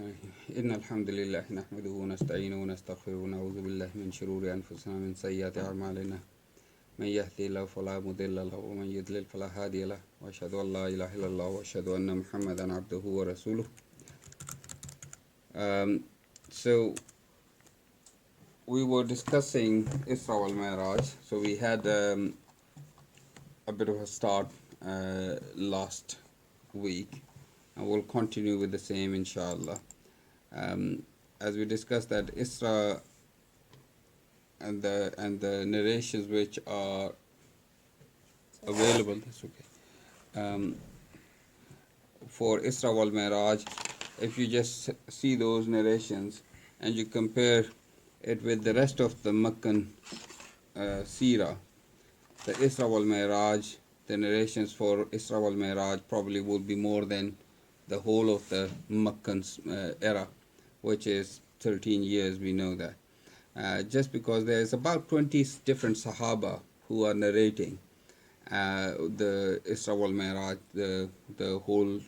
إن الحمد لله نحمده ونستعينه ونستغفره ونعوذ بالله من شرور أنفسنا من سيئات أعمالنا من يهدي الله فلا مضل له ومن يضلل فلا هادي له وأشهد أن لا إله إلا الله وأشهد أن محمدا عبده ورسوله. So we were discussing Isra and Ma'Iraj. So we had a bit of a start last week, and we'll continue with the same inshallah. As we discussed that Isra and the narrations which are available, that's okay. For Isra wal Mi'raj, if you just see those narrations and you compare it with the rest of the Meccan Seerah, the Isra wal Mi'raj, the narrations for Isra wal Mi'raj probably would be more than the whole of the Meccan era, which is 13 years, we know that. Just because there's about 20 different Sahaba who are narrating the Isra wal Mi'raj, the whole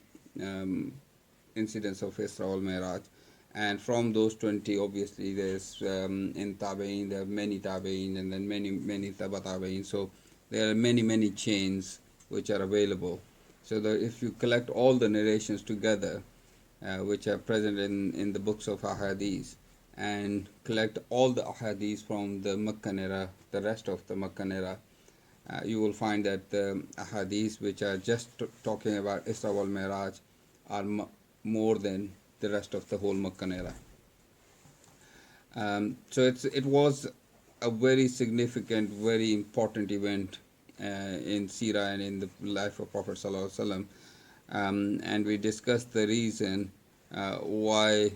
incidents of Isra wal Mi'raj. And from those 20, obviously, there's in Tabe'in, there are many Tabe'in, and then many Taba Tabe'in. So there are many chains which are available. So that if you collect all the narrations together, which are present in the books of Ahadith, and collect all the Ahadith from the Meccan era, the rest of the Meccan era, you will find that the Ahadith which are just talking about Isra wal Mi'raj are more than the rest of the whole Meccan era. So it was a very significant, very important event in Seerah and in the life of Prophet Sallallahu Alaihi Wasallam. And we discussed the reason why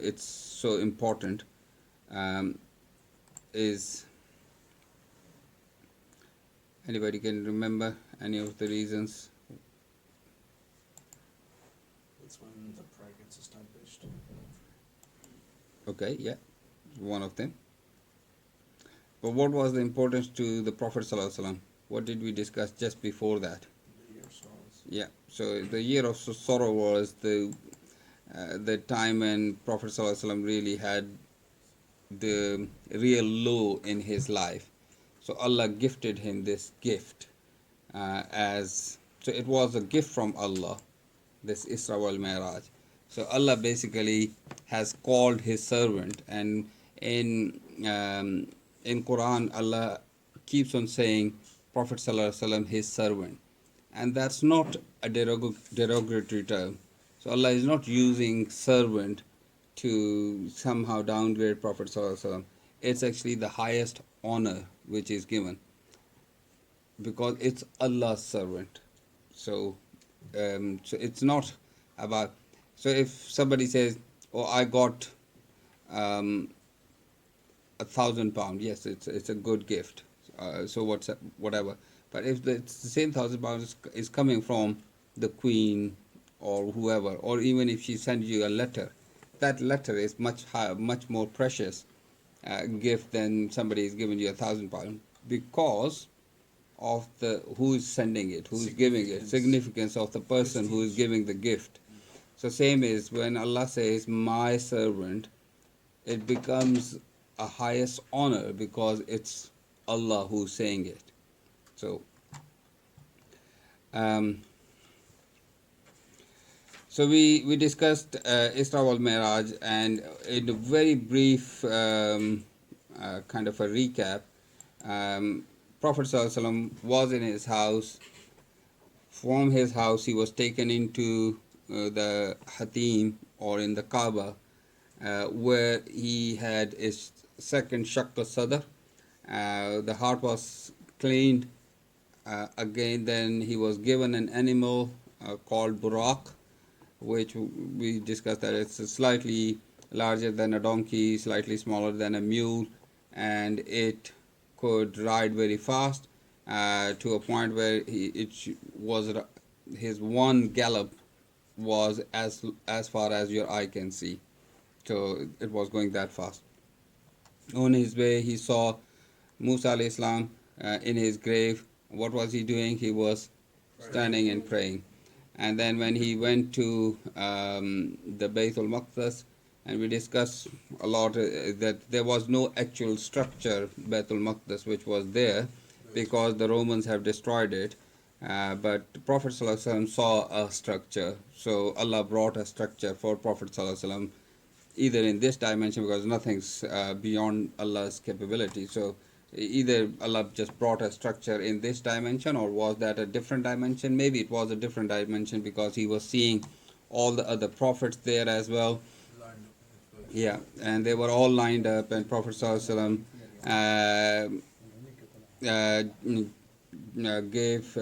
it's so important. Is anybody can remember any of the reasons? That's when the prayer gets established. Okay, yeah, one of them. But what was the importance to the Prophet Sallallahu Alaihi Wasallam? What did we discuss just before that? The year of sorrows. Yeah, so the year of sorrow was the time when Prophet Sallallahu Alaihi Wasallam really had the real low in his life. So Allah gifted him this gift so it was a gift from Allah, this Isra wal Mi'raj. So Allah basically has called His servant, and in Quran Allah keeps on saying Prophet Sallallahu Alaihi Wasallam His servant, and that's not a derogatory term. So Allah is not using servant to somehow downgrade Prophet Sallallahu Alaihi Wasallam. It's actually the highest honor which is given, because it's Allah's servant. So it's not about. So if somebody says, "Oh, I got £1,000," yes, it's a good gift. So whatever. But if it's the same £1,000 is coming from the Queen or whoever, or even if she sends you a letter, that letter is much higher, much more precious gift than somebody is giving you £1,000, because of the who is sending it, who is giving it, significance of the person who is giving the gift. So same is when Allah says my servant, it becomes a highest honor because it's Allah who's saying it. So so we discussed Isra wal Mi'raj, and in a very brief kind of a recap, Prophet Sallallahu Alaihi Wasallam was in his house. From his house he was taken into the Hatim, or in the Kaaba, where he had his second Shaqqa Sadr. The heart was cleaned again. Then he was given an animal called Burak, which we discussed that it's slightly larger than a donkey, slightly smaller than a mule, and it could ride very fast to a point where his one gallop was as far as your eye can see. So it was going that fast. On his way, he saw Musa alayhi salam in his grave. What was he doing? He was standing and praying. And then when he went to the Baytul Maqdis, and we discussed a lot that there was no actual structure, Baytul Maqdis, which was there because the Romans have destroyed it. But Prophet ﷺ saw a structure, so Allah brought a structure for Prophet ﷺ, either in this dimension because nothing's beyond Allah's capability. So either Allah just brought a structure in this dimension, or was that a different dimension? Maybe it was a different dimension because he was seeing all the other prophets there as well. Lined up in the first. Yeah, and they were all lined up, and Prophet ﷺ gave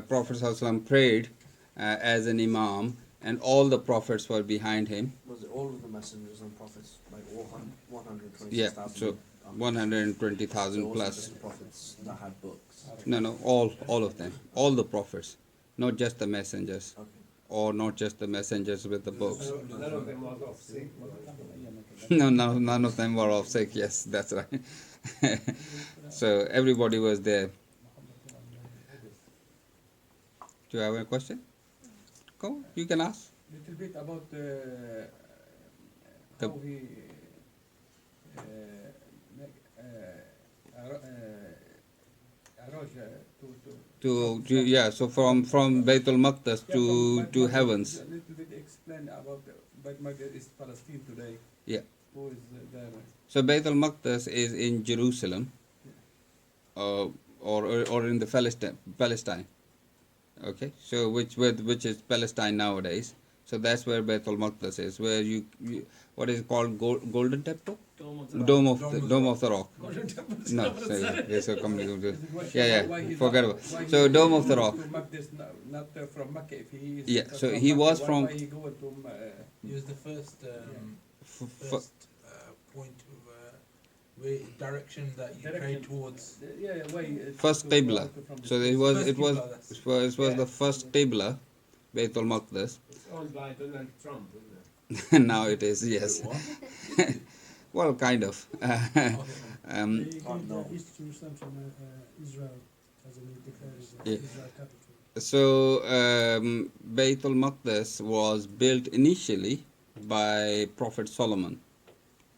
Prophet ﷺ prayed as an imam, and all the prophets were behind him. Was it all of the messengers and prophets, like all 126,000? Yeah, so 120,000 so it wasn't plus. just the prophets that had books. No, all of them, all the prophets, not just the messengers, Okay. or not just the messengers with the books. None of them was off sick. No, none of them were off sick. Yes, that's right. So everybody was there. Do you have a question? Go, you can ask. Little bit about The- how he make arose to Yeah, so from Baytul Maqdis Yeah, to heavens. A little bit explain about Beit Maqdis is Palestine today. Yeah. Who is there? So Baytul Maqdis is in Jerusalem, or in the Palestine. Okay, so which is Palestine nowadays. So that's where Baytul Maqdis is, where you what is it called, Golden Temple, Dome of the Rock. No, so so complicated. Yeah, forget about. So Dome of the Rock. Not from Mecca. If he is Yeah, so he was from. Why he go to? He was the first f- point of direction that you pray towards. Yeah, why? First Qibla. So it was First Qibla, the first Qibla, Baytul Maqdis. It's owned by Donald Trump, isn't it? Now it is, yes. Well, kind of. Okay. He got the East Jerusalem from Israel, as he declared as Yeah. Israel capital. So Baytul Maqdis was built initially by Prophet Solomon,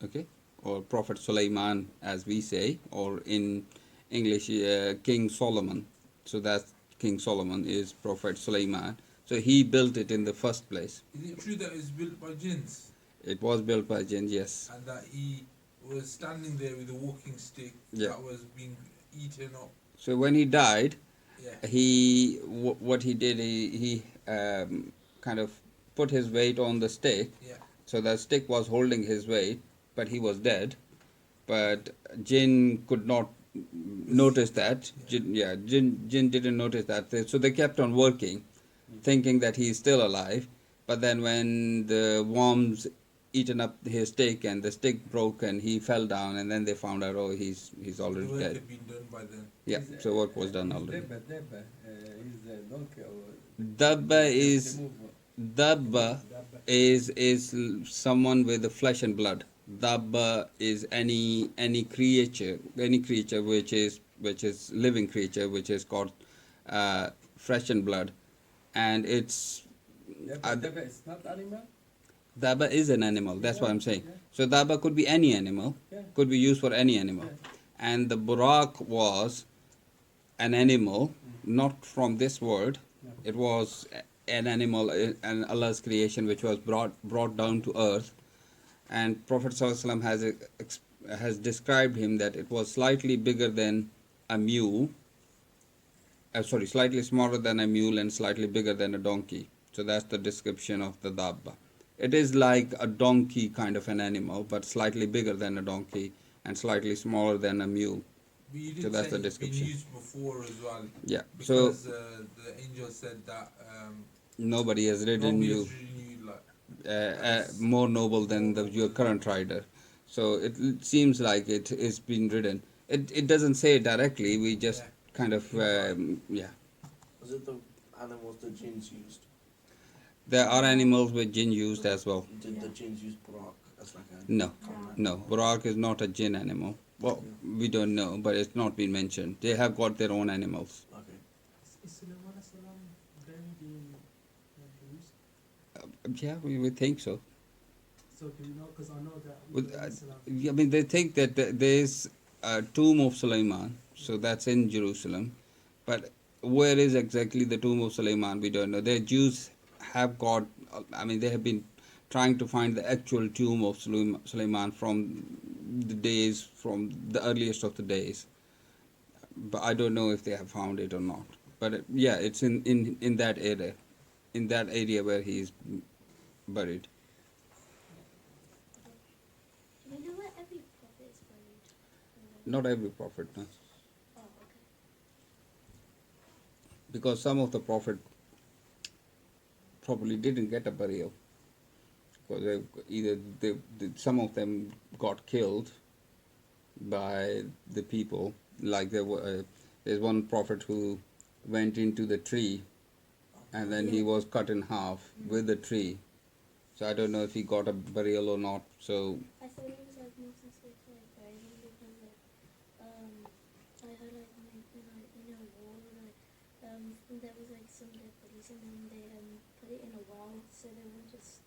okay, or Prophet Sulaiman, as we say, or in English, King Solomon. So that King Solomon is Prophet Sulaiman. So he built it in the first place. Is it true that it was built by jinns It was built by jinn, yes. and that he was standing there with a walking stick Yeah. that was being eaten up? So when he died, Yeah. what he did, he kind of put his weight on the stick. Yeah. So the stick was holding his weight, but he was dead. But jinn could not notice that. Jinn didn't notice that. So they kept on working, thinking that he's still alive. But then when the worms eaten up his stick and the stick broke and he fell down, and then they found out, oh, he's The already work dead. had been done by then. Yeah, so work was done already. Debba, is a donkey or Dabba is someone with the flesh and blood. Dabba is any creature which is living creature, which is called flesh and blood, and it's Debba is not animal. Dabba is an animal. That's what I'm saying. Yeah. So Dabba could be any animal, Yeah. could be used for any animal, Yeah. and the Burak was an animal, not from this world. No. It was an animal, an Allah's creation, which was brought down to earth. And Prophet ﷺ has described him that it was slightly bigger than a mule. Slightly smaller than a mule and slightly bigger than a donkey. So that's the description of the dabba. It is like a donkey kind of an animal, but slightly bigger than a donkey and slightly smaller than a mule. But you did So that's say the it's been description. used before as well. Yeah. So Because the angel said that nobody has ridden nobody you has ridden you like more noble than your current rider. So it seems like it is been ridden. It doesn't say it directly. We just Yeah. kind of yeah. Was it the animals the jinns used? There are animals with jinn used as well. Did the jinns use Burak as like a No, comrade? no. Burak is not a jinn animal. Well, we don't know, but it's not been mentioned. They have got their own animals. Okay. Is Sulaiman salam then the Yeah, we think so. So do you know? Because I know that With, Islam. I mean, they think that there is a tomb of Sulaiman, so that's in Jerusalem. But where is exactly the tomb of Sulaiman? We don't know. The Jews have got, I mean, they have been trying to find the actual tomb of Sulaiman from the earliest of the days. But I don't know if they have found it or not. But yeah, it's in that area where he is buried. Do we know where every prophet is buried? Not every prophet, no. Oh, okay. Because some of the prophet probably didn't get a burial. Because some of them got killed by the people. Like there's one prophet who went into the tree and then he was cut in half with the tree. So I don't know if he got a burial or not. So I thought it was like Moses was like buried him because like I heard like in a war like there was like some dead bodies and then they put it in a well so they won't just.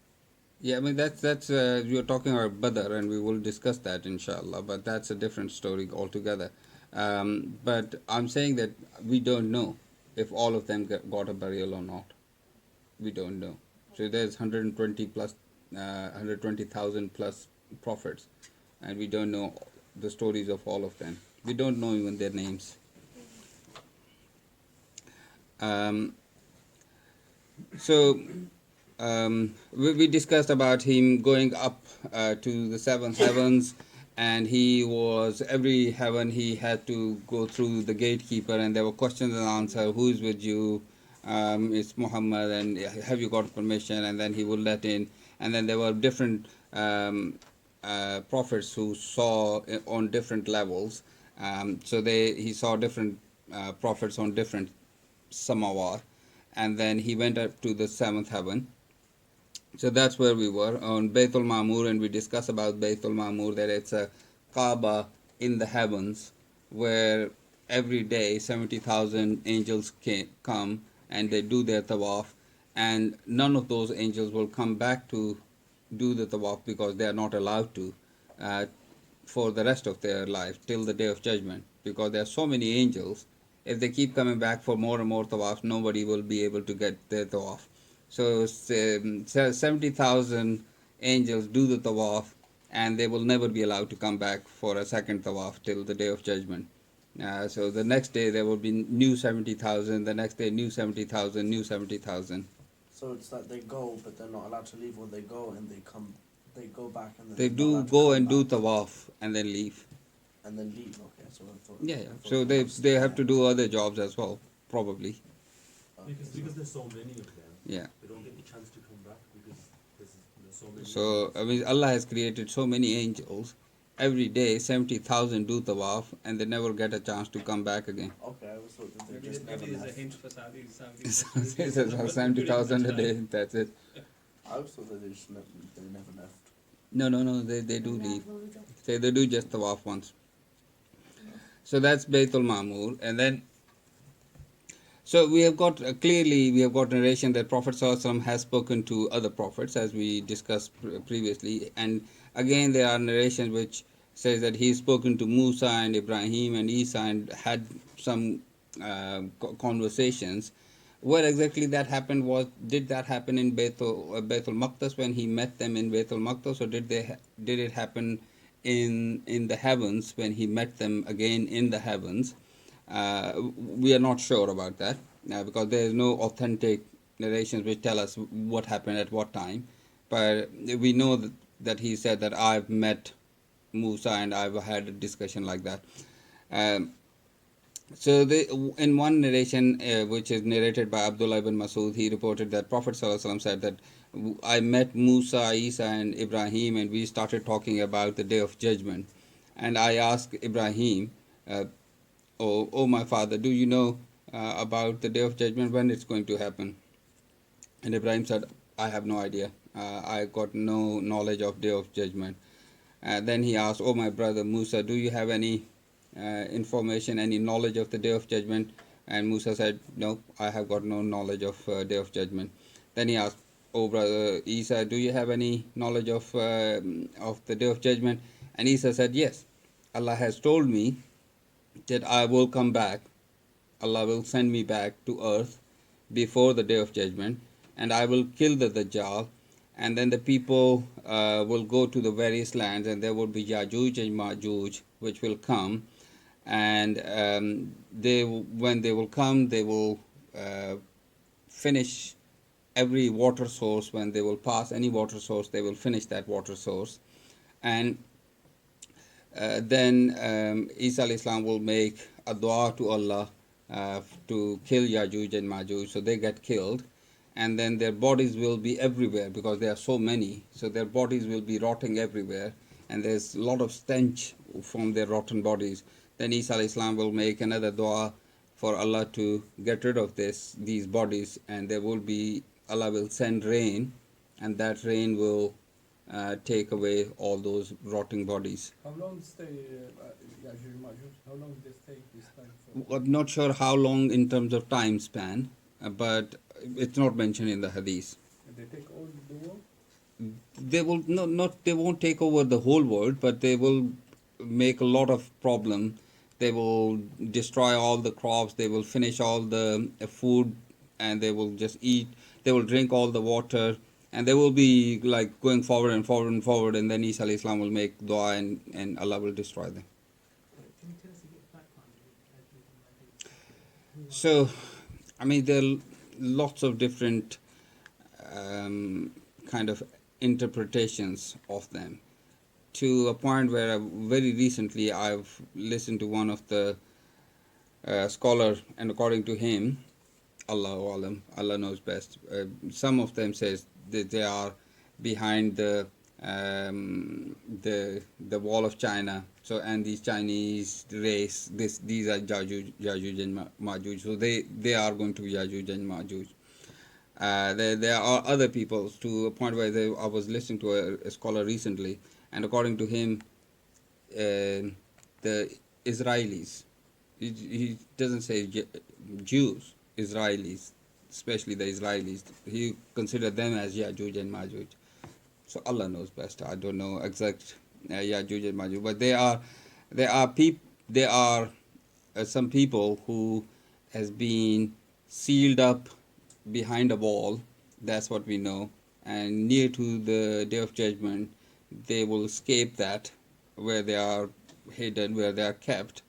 yeah, I mean that's you're talking about Badr, and we will discuss that inshallah. But that's a different story altogether. But I'm saying that we don't know if all of them got a burial or not. We don't know. So there's 120,000 plus prophets, and we don't know the stories of all of them. We don't know even their names. Um, so we discussed about him going up to the seventh heavens, and he was every heaven he had to go through the gatekeeper, and there were questions and answers. Who is with you? It's Muhammad, and have you got permission? And then he would let in, and then there were different prophets who saw on different levels. So he saw different prophets on different samawar, and then he went up to the seventh heaven. So that's where we were on Baitul Mamur, and we discussed about Baitul Mamur that it's a Kaaba in the heavens, where every day 70,000 angels come and they do their tawaf, and none of those angels will come back to do the tawaf because they are not allowed to uh, for the rest of their life till the day of judgment, because there are so many angels. If they keep coming back for more and more tawaf, nobody will be able to get their tawaf. So 70,000 angels do the tawaf, and they will never be allowed to come back for a second tawaf till the day of judgment. So the next day there will be new 70,000, the next day new 70,000, new 70,000. So it's like they go, but they're not allowed to leave, or they go and they go back and then They they're not do allowed to go come and do back tawaf and then leave. and then leave. Okay, so I thought. Yeah, I yeah. thought So they they have to do other jobs as well, probably. Because there's so many of them, Yeah. they don't get the chance to come back because there's so many. So I mean, Allah has created so many angels. Every day, 70,000 do tawaf, and they never get a chance to come back again. Okay, I was thought that they Maybe, just never maybe there's a left. hint for Saudi. It's 70,000 a day. That's it. I always thought that they never left. No. They do leave. They do just tawaf once. So that's Baitul Mamur, and then. So we have got narration that Prophet ﷺ has spoken to other prophets, as we discussed previously, and again there are narrations which says that he's spoken to Musa and Ibrahim and Isa and had some conversations. Where exactly that happened did that happen in Baitul Maqdis when he met them in Baitul Maqdis, or did it happen in the heavens when he met them again in the heavens? We are not sure about that because there is no authentic narrations which tell us what happened at what time. But we know that he said that I've met Musa and I've had a discussion like that. Um, so in one narration, which is narrated by Abdullah ibn Masud, he reported that Prophet ﷺ said that I met Musa, Isa, and Ibrahim, and we started talking about the day of judgment. And I asked Ibrahim, oh my father, do you know about the day of judgment, when it's going to happen? And Ibrahim said, I have no idea. I got no knowledge of day of judgment. Then he asked, oh my brother Musa, do you have any information, any knowledge of the day of judgment? And Musa said, no, I have got no knowledge of day of judgment. Then he asked, "Oh, brother Isa, do you have any knowledge of the Day of Judgment?" And Isa said, "Yes, Allah has told me that I will come back. Allah will send me back to earth before the Day of Judgment, and I will kill the Dajjal, and then the people will go to the various lands, and there will be Yajuj and Majuj, which will come, and when they will come, they will finish every water source. When they will pass any water source, they will finish that water source, and then Isa alayhi salam will make a dua to Allah to kill Yajuj and Majuj, so they get killed, and then their bodies will be everywhere because there are so many, so their bodies will be rotting everywhere, and there's a lot of stench from their rotten bodies. Then Isa alayhi salam will make another dua for Allah to get rid of these bodies, and there will be, Allah will send rain, and that rain will take away all those rotting bodies. How long stay Ya'juj and Ma'juj? How long they stay this time for? I'm not sure how long in terms of time span, but it's not mentioned in the hadith. And they take all the world? They will not they won't take over the whole world, but they will make a lot of problem. They will destroy all the crops. They will finish all the food, and they will just eat. They will drink all the water, and they will be like going forward and forward and forward. And then Isa alayhi salam will make dua, and Allah will destroy them. Can you tell us a bit background of Ya'juj and Ma'juj? So, I mean, there are lots of different kind of interpretations of them, to a point where very recently I've listened to one of the scholar, and according to him, Allahu Alam, Allah knows best. Some of them says that they are behind the wall of China. So, and these Chinese race, these are Yajuj and Majuj. So they are going to be Yajuj and Majuj. There are other peoples, to a point where I was listening to a scholar recently, and according to him, the Israelis, he doesn't say Jews, Israelis, especially the Israelis, he considered them as Yajuj and Majuj. So Allah knows best. I don't know exact Yajuj and Majuj, but they are some people who has been sealed up behind a wall. That's what we know. And near to the Day of Judgment, they will escape that, where they are hidden, where they are kept,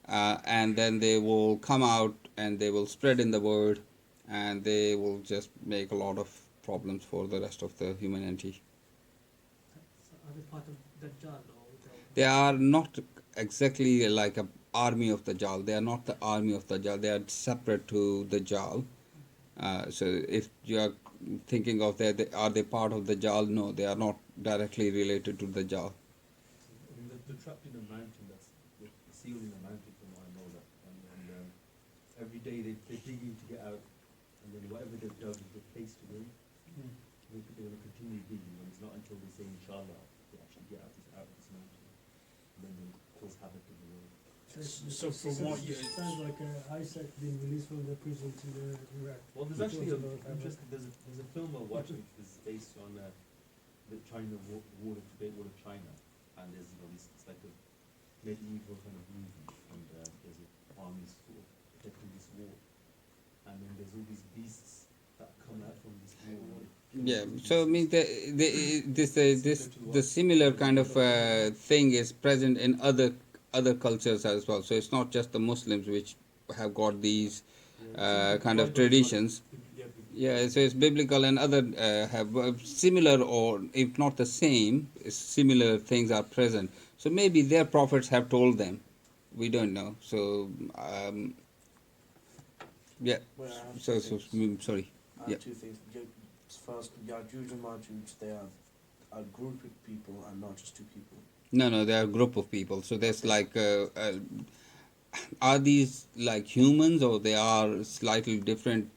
and then they will come out and they will spread in the world, and they will just make a lot of problems for the rest of the humanity. So are they part of Dajjal or? They are not exactly like an army of the Dajjal. They are not the army of the Dajjal. They are separate to the Dajjal. So if you are thinking of that, are they part of the Dajjal? No, they are not directly related to the Dajjal. I mean, they're trapped in a mountain. They're sealed in a mountain, from what I know that. And every day they're digging to get out, and then whatever they've dug is replaced again. They're going to continue digging, and it's not until they say Inshallah they actually get out of this mountain, and then they cause havoc in the world. So from what you Sounds like Isaac being released from the prison to the Iraq. Well, there's actually there's a film I watched which is based on the China war, the Great War of China, and there's it's like a medieval kind of movie, and there's an army sort of protecting this war, and then there's all these beasts that come out from this war. Yeah, so I mean, the similar kind of thing is present in other cultures as well. So it's not just the Muslims which have got these kind of traditions. Yeah, so it's biblical, and other have similar, or if not the same, similar things are present. So maybe their prophets have told them. We don't know. So yeah. Well, I have So two things. sorry. I have Yeah. two things. First, Yajuj and Majuj, they are a group of people and not just two people. No, they are a group of people. So there's like, are these like humans, or they are slightly different,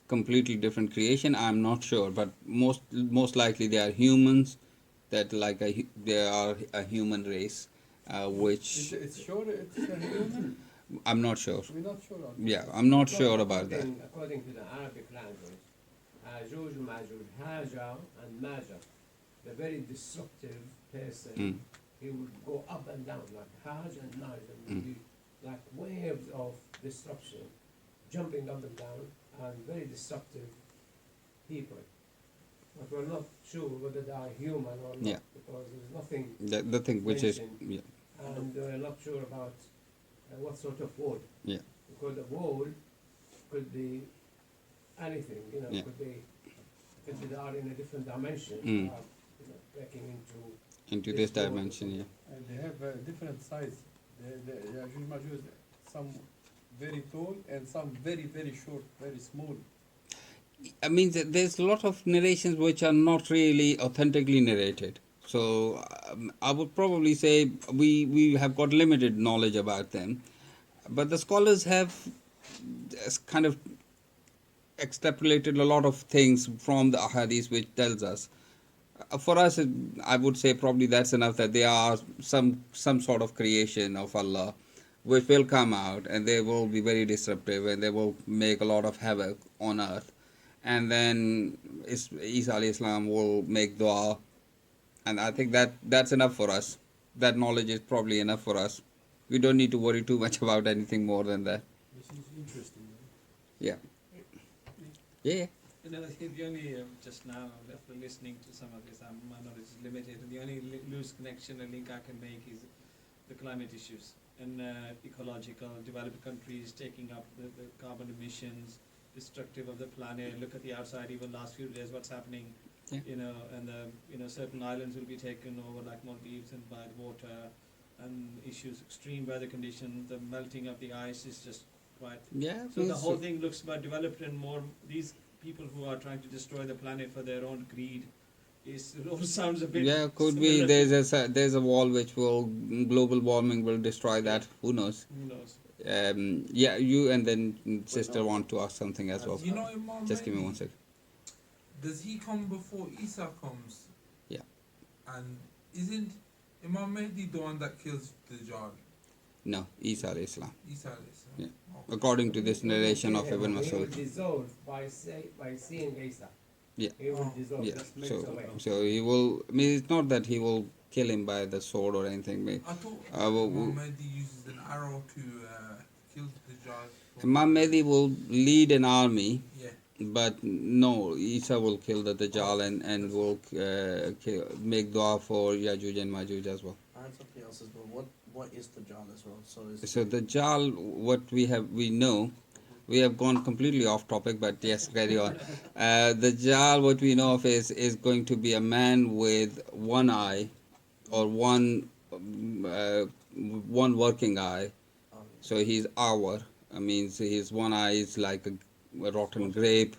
completely different creation? I'm not sure, but most likely they are humans. That like they are a human race, which It's sure it's a human? I'm not sure. We're not sure. Yeah, I'm not sure about that. According to the Arabic language, Ajuj, Majuj, Haja and Maja. The very disruptive person. Mm. He would go up and down like Haj and Maj, and would be like waves of disruption, jumping up and down, and very disruptive people. But we're not sure whether they are human or not, Yeah. because there's nothing The thing which is, mentioned, yeah, and we're not sure about what sort of word. Yeah. Because the word could be anything, Yeah. could be they are in a different dimension, Mm. breaking into this this world. dimension, yeah. And they have different size. The Yajuj Majuj, some very tall and some very, very short, very small. I mean, there's a lot of narrations which are not really authentically narrated. So I would probably say we have got limited knowledge about them, but the scholars have just kind of extrapolated a lot of things from the ahadith which tells us. For us, I would say probably that's enough that they are some sort of creation of Allah, which will come out and they will be very disruptive and they will make a lot of havoc on earth. And then Isa alayhi salam will make dua, and I think that's enough for us. That knowledge is probably enough for us. We don't need to worry too much about anything more than that. This is interesting. Yeah. Yeah. You know, the only just now after listening to some of this, my knowledge is limited. And the only loose connection and link I can make is the climate issues and ecological developed countries taking up the carbon emissions, destructive of the planet. Look at the outside, even last few days, what's happening. Yeah. And certain islands will be taken over like Maldives and by the water, and issues, extreme weather conditions, the melting of the ice is just quite. Yeah. So the whole thing looks more developed and more. These people who are trying to destroy the planet for their own greed, it all sounds a bit. Yeah, could be. similar to- There's a wall which will global warming will destroy that. Who knows? Who knows? Yeah, you and then sister want to ask something as well. You know Imam Just give me Mahdi, 1 second. does he come before Isa comes? Yeah. And isn't Imam Mahdi the one that kills Dajjal? No, Isa alayhi salam. Isa alayhi salam. Yeah. Okay. According to this narration of Ibn He will Masud. dissolve by seeing Isa. Yeah. He will dissolve. Yeah. Just melts So away. so he will. I mean, it's not that he will kill him by the sword or anything. I thought Well, Imam Mahdi uses an arrow to kill Dajjal. Imam Mahdi will lead an army, Yeah. but no, Isa will kill the Dajjal and will make dua for Yajuj and Majuj as well. I had something else as well. What is the Dajjal as well? So Dajjal, what we know, we have gone completely off topic, but yes, carry on. Dajjal, what we know of is going to be a man with one eye, or one working eye. So he's hour. I mean, so his one eye is like a rotten grape,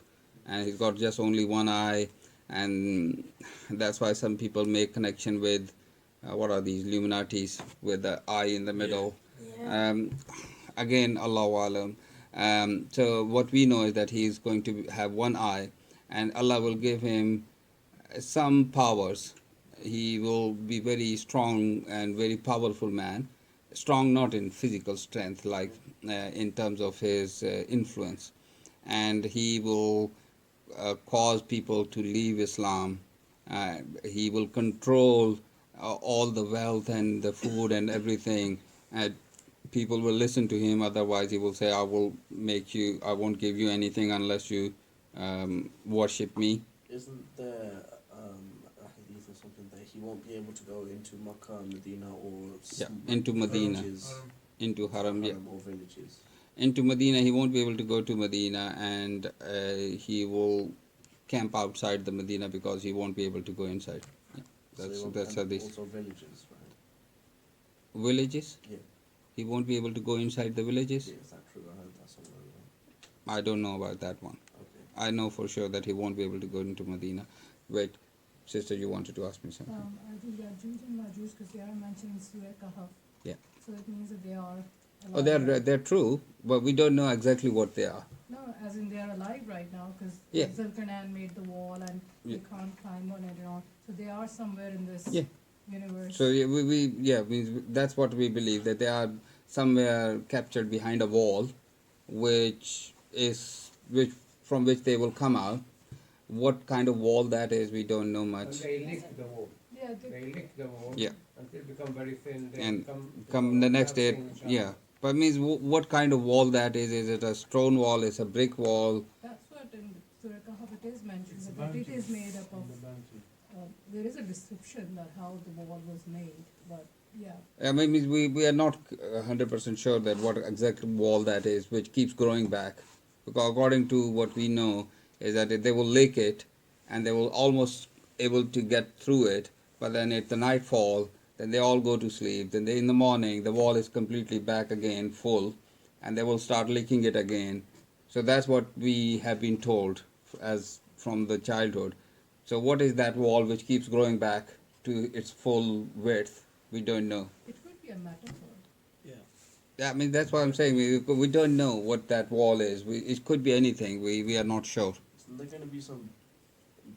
and he's got just only one eye, and that's why some people make connection with what are these Illuminatis with the eye in the middle. Yeah. Again, Allahu Alam. So what we know is that he is going to have one eye, and Allah will give him some powers. He will be very strong and very powerful man. Strong not in physical strength, like in terms of his influence, and he will cause people to leave Islam. He will control all the wealth and the food and everything, and people will listen to him. Otherwise, he will say, I won't give you anything unless you worship me. Isn't there a hadith or something that he won't be able to go into Makkah, Medina, or Into Medina, villages, into Haram, yeah. or villages? Into Medina, he won't be able to go to Medina, and he will camp outside the Medina because he won't be able to go inside. Yeah. That's how and this also villages, right? villages. Yeah. He won't be able to go inside the villages. Yeah, is that true? I heard that somewhere. as well. I don't know about that one. Okay. I know for sure that he won't be able to go into Medina. Wait, sister, you wanted to ask me something. I think Yajuj and Majuj, because they are mentioned in Surah Kahf. Yeah. So it means that they are Oh, alive. they're true, but we don't know exactly what they are. No, as in they are alive right now, because Yeah. Zulkarnain made the wall and Yeah. they can't climb on it and all. So they are somewhere in this Yeah. universe. So that's what we believe, that they are somewhere captured behind a wall, which from which they will come out. What kind of wall that is, we don't know And much. they lick the wall. Yeah, They lick the wall Yeah. until become very thin. They And come the to next have day, signature. yeah. But means what kind of wall that is? Is it a stone wall? Is a brick wall? that's what in Surah Kahf it is mentioned, It's a that it mountain. is made up On of, the mountain. there is a description that how the wall was made, but yeah. I mean, means we are not 100% sure that what exact wall that is, which keeps growing back. Because according to what we know, is that they will lick it, and they will almost able to get through it. But then at the nightfall, then they all go to sleep. Then in the morning, the wall is completely back again, full, and they will start licking it again. So that's what we have been told as from the childhood. So what is that wall which keeps growing back to its full width? We don't know. It could be a metaphor. Yeah. Yeah, I mean that's what I'm saying. We don't know what that wall is. It could be anything. We are not sure. Isn't there going to be some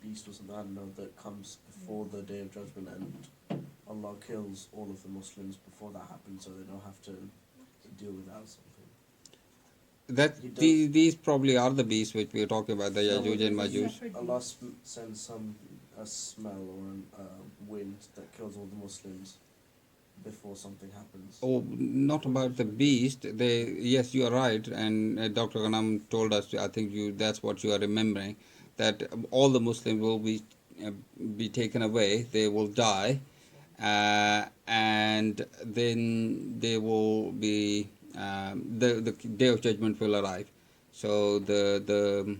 beast or something, I don't know, that comes before the Day of Judgment and Allah kills all of the Muslims before that happens so they don't have to deal with that or something? That He does. these probably are the beasts which we are talking about, the No, Yajuj and but Majuj. Separate Allah sends a smell or a wind that kills all the Muslims before something happens. Oh, not about the beast. Yes, you are right, and Dr. Ghanam told us. I think that's what you are remembering. That all the Muslims will be taken away. They will die, and then they will be the day of judgment will arrive. So the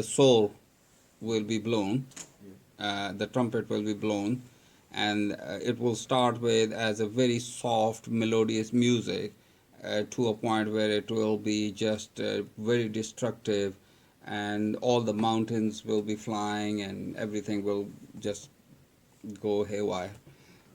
soul will be blown. The trumpet will be blown, and it will start with as a very soft melodious music to a point where it will be just very destructive, and all the mountains will be flying and everything will just go haywire,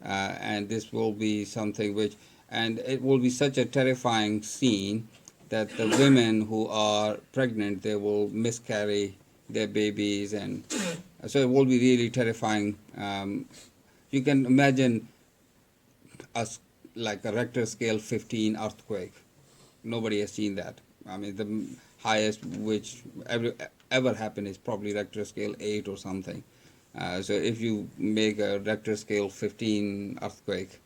and this will be something which, and it will be such a terrifying scene that the women who are pregnant, they will miscarry their babies, and so it will be really terrifying. You can imagine us like a Richter scale 15 earthquake. Nobody has seen that. I mean, the highest which ever happened is probably Richter scale 8 or something. So if you make a Richter scale 15 earthquake,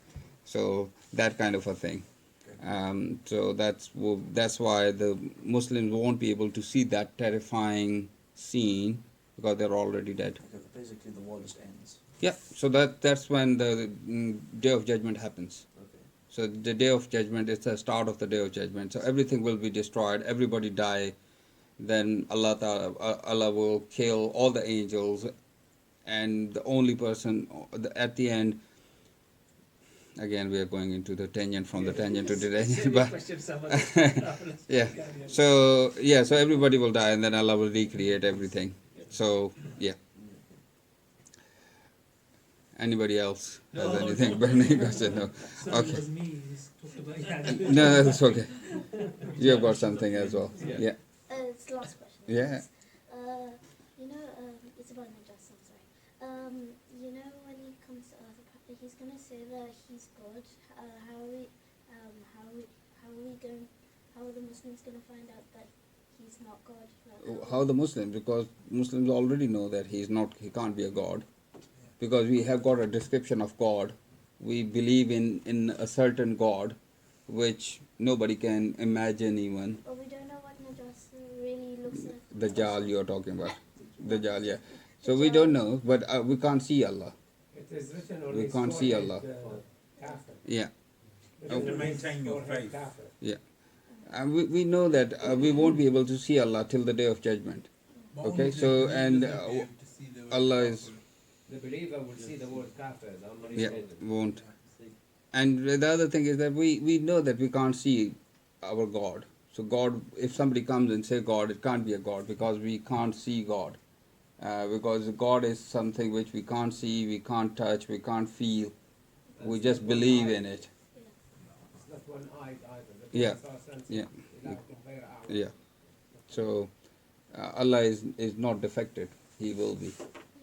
so that kind of a thing. So that's why the Muslims won't be able to see that terrifying scene because they're already dead. Okay, basically the war just ends. Yeah, so that's when the Day of Judgment happens. Okay. So the Day of Judgment is the start of the Day of Judgment. So everything will be destroyed, everybody die. Then Allah will kill all the angels, and the only person at the end. Again, we are going into the tangent from the tangent to the tangent, but yeah. So everybody will die, and then Allah will recreate everything. So yeah. Anybody else has anything burning question? No. Okay. was me. He's talked about Yajuj. No, that's okay. You have got something as well. Yeah. It's the last question. Yeah. It's about Najas, I'm sorry. When he comes to Earth, he's going to say that he's God. How are the Muslims going to find out that he's not God? How the Muslims? Because Muslims already know that he can't be a God. Because we have got a description of God. We believe in a certain God, which nobody can imagine even. But we don't know what Najas really looks like. The Jal you are talking about. The Jal, yeah. So we don't know, but we can't see Allah. It is written on We his can't see forehead, Allah. Kafir. Yeah. Written To on his maintain your forehead, faith. Kafir. Yeah. And we know that we won't be able to see Allah till the Day of Judgment. But Okay, only so, the and, believers will be able to see the word Allah kafir. is- The believer will see the word Kafir on his Yeah, head. won't. And the other thing is that we know that we can't see our God. So God, if somebody comes and say God, it can't be a God because we can't see God. Because God is something which we can't see, we can't touch, we can't feel. We That's just not one believe eye. in it. It's not one eye either. The Yeah, Prophet said, yeah. "Ilahukum ghayra a'ma." Yeah. So Allah is not defected. He will be.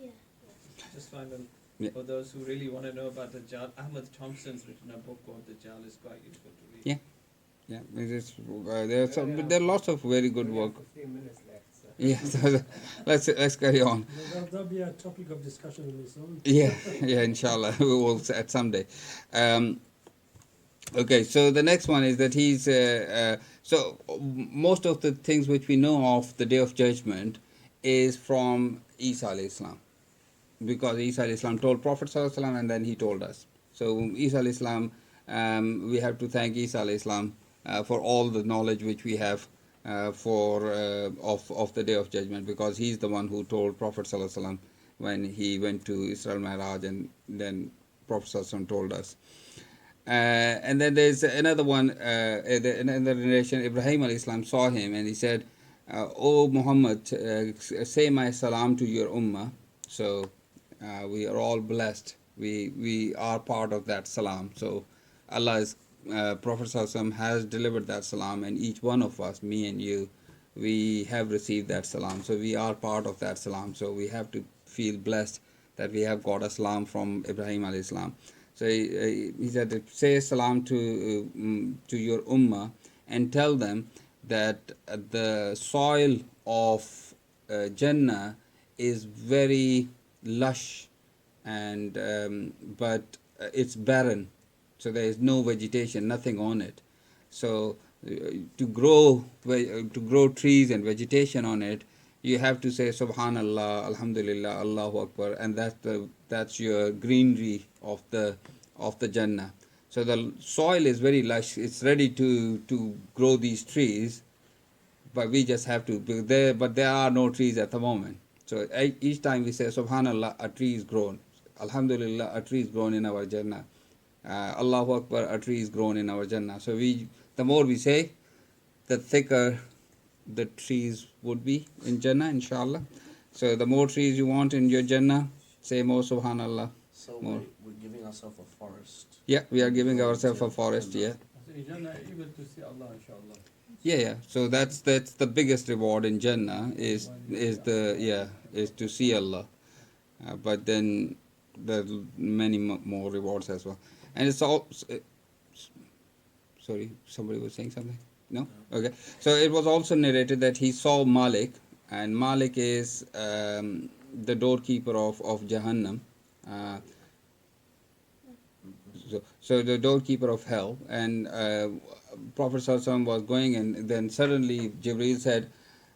Yeah. Just final. Yeah. For those who really want to know about the Jal, Ahmad Thompson's written a book called The Jal. Is quite useful to read. Yeah. Yeah, there are lots of very good We have work. 15 minutes left. So. Yeah, so let's carry on. That'll be a topic of discussion on its own. Yeah, yeah, inshallah, we will at someday. Um, okay, so the next one is that most of the things which we know of the Day of Judgment is from Isa alayhi salam, because Isa alayhi salam told Prophet sallallahu alaihi wasallam and then he told us. So Isa alayhi salam, we have to thank Isa alayhi salam for all the knowledge which we have of the Day of Judgment, because he's the one who told Prophet sallallahu alaihi wasallam when he went to Isra and Ma'Iraj, and then Prophet sallallahu alaihi wasallam told us. And then there's another one, another narration. Ibrahim alayhi salam saw him and he said, "O Muhammad, say my salam to your ummah." So we are all blessed. We are part of that salam. So Allah's Prophet sallallahu alaihi wasallam has delivered that salam, and each one of us, me and you, we have received that salam. So we are part of that salam. So we have to feel blessed that we have got a salam from Ibrahim alayhi salam. So he said, say salam to your ummah and tell them that the soil of Jannah is very lush, and but it's barren. So there is no vegetation, nothing on it. So to grow trees and vegetation on it, you have to say Subhanallah, Alhamdulillah, Allahu Akbar, and that's your greenery of the Jannah. So the soil is very lush; it's ready to grow these trees, but we just have to. But there are no trees at the moment. So each time we say Subhanallah, a tree is grown. Alhamdulillah, a tree is grown in our Jannah. Allahu Akbar, a tree is grown in our Jannah. So the more we say, the thicker the trees would be in Jannah, inshallah. So the more trees you want in your Jannah, say more Subhanallah. So More. we're giving ourselves a forest. Yeah, we are giving ourselves a forest, yeah. In Jannah, able to see Allah, inshallah. Yeah. So that's the biggest reward in Jannah is to see Allah. But then there's many more rewards as well. And it's all. Sorry, somebody was saying something. No? Okay. So it was also narrated that he saw Malik, and Malik is the doorkeeper of Jahannam. So the doorkeeper of hell, and Prophet sallallahu alaihi wasallam was going, and then suddenly Jibreel said,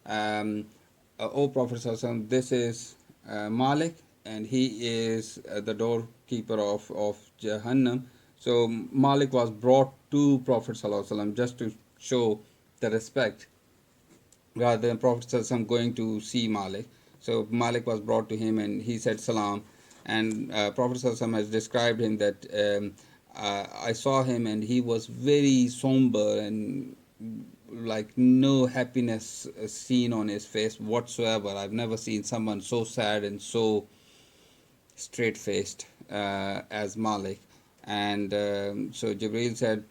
"O Prophet sallallahu alaihi wasallam, this is Malik, and he is the doorkeeper of Jahannam." So Malik was brought to Prophet sallallahu alaihi wasallam just to show the respect, rather than Prophet sallallahu alaihi wasallam going to see Malik. So Malik was brought to him, and he said salam. And Prophet sallallahu alaihi wasallam has described him that I saw him and he was very somber and like no happiness seen on his face whatsoever. I've never seen someone so sad and so straight-faced as Malik. And so Jibreel said,